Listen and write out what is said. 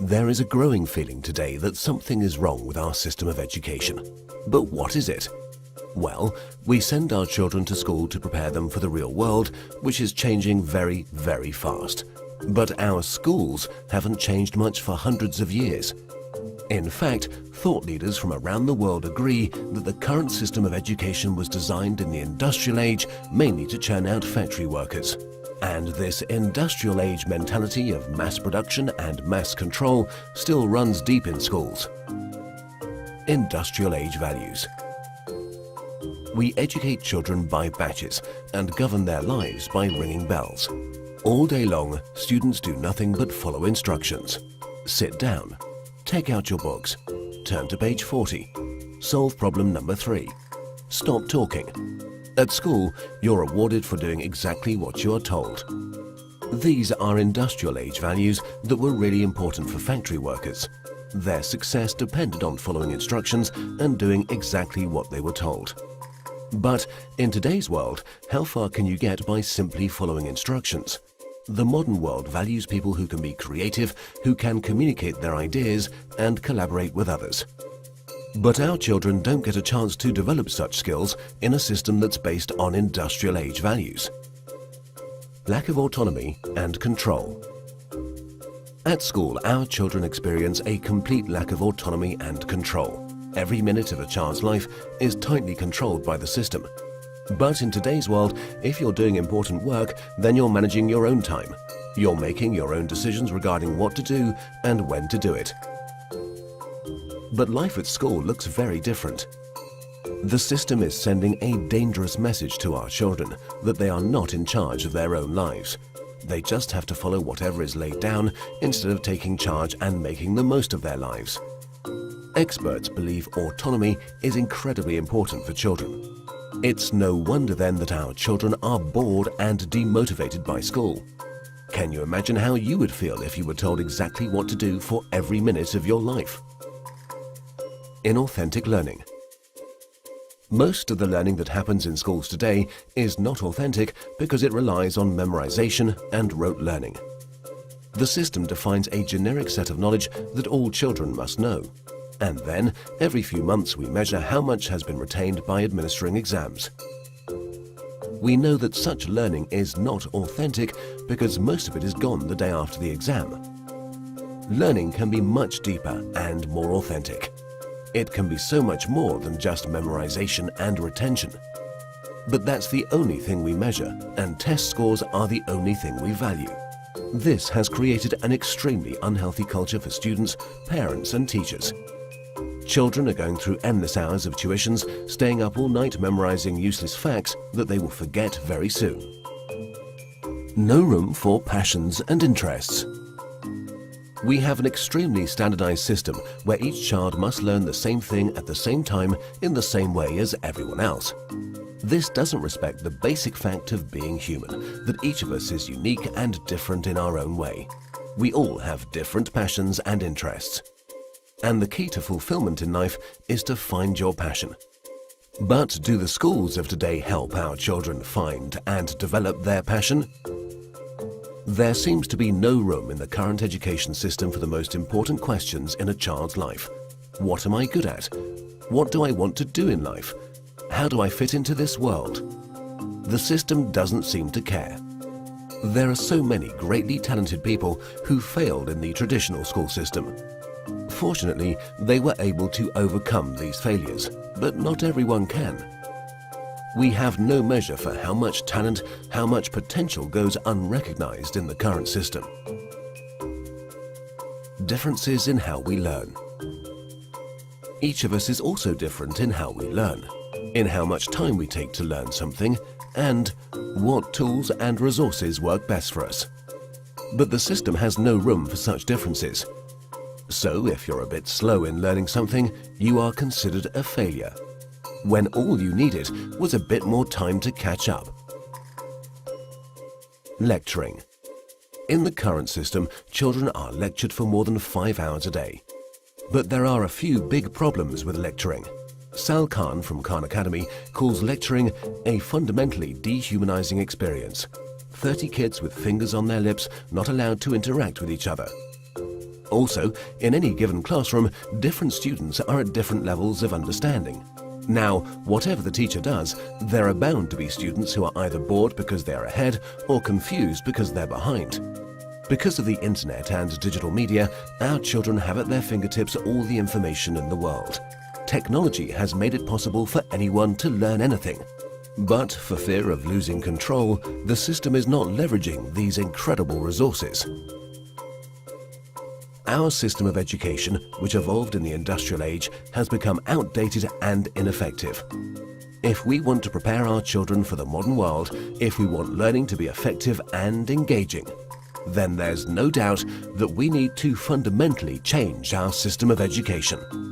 There is a growing feeling today that something is wrong with our system of education. But what is it? Well, we send our children to school to prepare them for the real world, which is changing very, very fast. But our schools haven't changed much for hundreds of years. In fact, thought leaders from around the world agree that the current system of education was designed in the industrial age mainly to churn out factory workers. And this industrial age mentality of mass production and mass control still runs deep in schools. Industrial age values. We educate children by batches and govern their lives by ringing bells. All day long, students do nothing but follow instructions. Sit down. Take out your books. Turn to page 40. Solve problem number 3. Stop talking. At school, you're rewarded for doing exactly what you are told. These are industrial age values that were really important for factory workers. Their success depended on following instructions and doing exactly what they were told. But in today's world, how far can you get by simply following instructions? The modern world values people who can be creative, who can communicate their ideas and collaborate with others. But our children don't get a chance to develop such skills in a system that's based on industrial age values. Lack of autonomy and control. At school, our children experience a complete lack of autonomy and control. Every minute of a child's life is tightly controlled by the system. But in today's world, if you're doing important work, then you're managing your own time. You're making your own decisions regarding what to do and when to do it. But life at school looks very different. The system is sending a dangerous message to our children that they are not in charge of their own lives. They just have to follow whatever is laid down instead of taking charge and making the most of their lives. Experts believe autonomy is incredibly important for children. It's no wonder then that our children are bored and demotivated by school. Can you imagine how you would feel if you were told exactly what to do for every minute of your life? Inauthentic learning. Most of the learning that happens in schools today is not authentic because it relies on memorization and rote learning. The system defines a generic set of knowledge that all children must know. And then, every few months we measure how much has been retained by administering exams. We know that such learning is not authentic because most of it is gone the day after the exam. Learning can be much deeper and more authentic. It can be so much more than just memorization and retention. But that's the only thing we measure, and test scores are the only thing we value. This has created an extremely unhealthy culture for students, parents and teachers. Children are going through endless hours of tuitions, staying up all night memorizing useless facts that they will forget very soon. No room for passions and interests. We have an extremely standardized system where each child must learn the same thing at the same time in the same way as everyone else. This doesn't respect the basic fact of being human, that each of us is unique and different in our own way. We all have different passions and interests. And the key to fulfillment in life is to find your passion. But do the schools of today help our children find and develop their passion? There seems to be no room in the current education system for the most important questions in a child's life. What am I good at? What do I want to do in life? How do I fit into this world? The system doesn't seem to care. There are so many greatly talented people who failed in the traditional school system. Fortunately, they were able to overcome these failures, but not everyone can. We have no measure for how much talent, how much potential goes unrecognized in the current system. Differences in how we learn. Each of us is also different in how we learn, in how much time we take to learn something, and what tools and resources work best for us. But the system has no room for such differences. So if you're a bit slow in learning something, you are considered a failure, when all you needed was a bit more time to catch up. Lecturing. In the current system, children are lectured for more than 5 hours a day. But there are a few big problems with lecturing. Sal Khan from Khan Academy calls lecturing a fundamentally dehumanizing experience. 30 kids with fingers on their lips, not allowed to interact with each other. Also, in any given classroom, different students are at different levels of understanding. Now, whatever the teacher does, there are bound to be students who are either bored because they're ahead or confused because they're behind. Because of the internet and digital media, our children have at their fingertips all the information in the world. Technology has made it possible for anyone to learn anything. But for fear of losing control, the system is not leveraging these incredible resources. Our system of education, which evolved in the industrial age, has become outdated and ineffective. If we want to prepare our children for the modern world, if we want learning to be effective and engaging, then there's no doubt that we need to fundamentally change our system of education.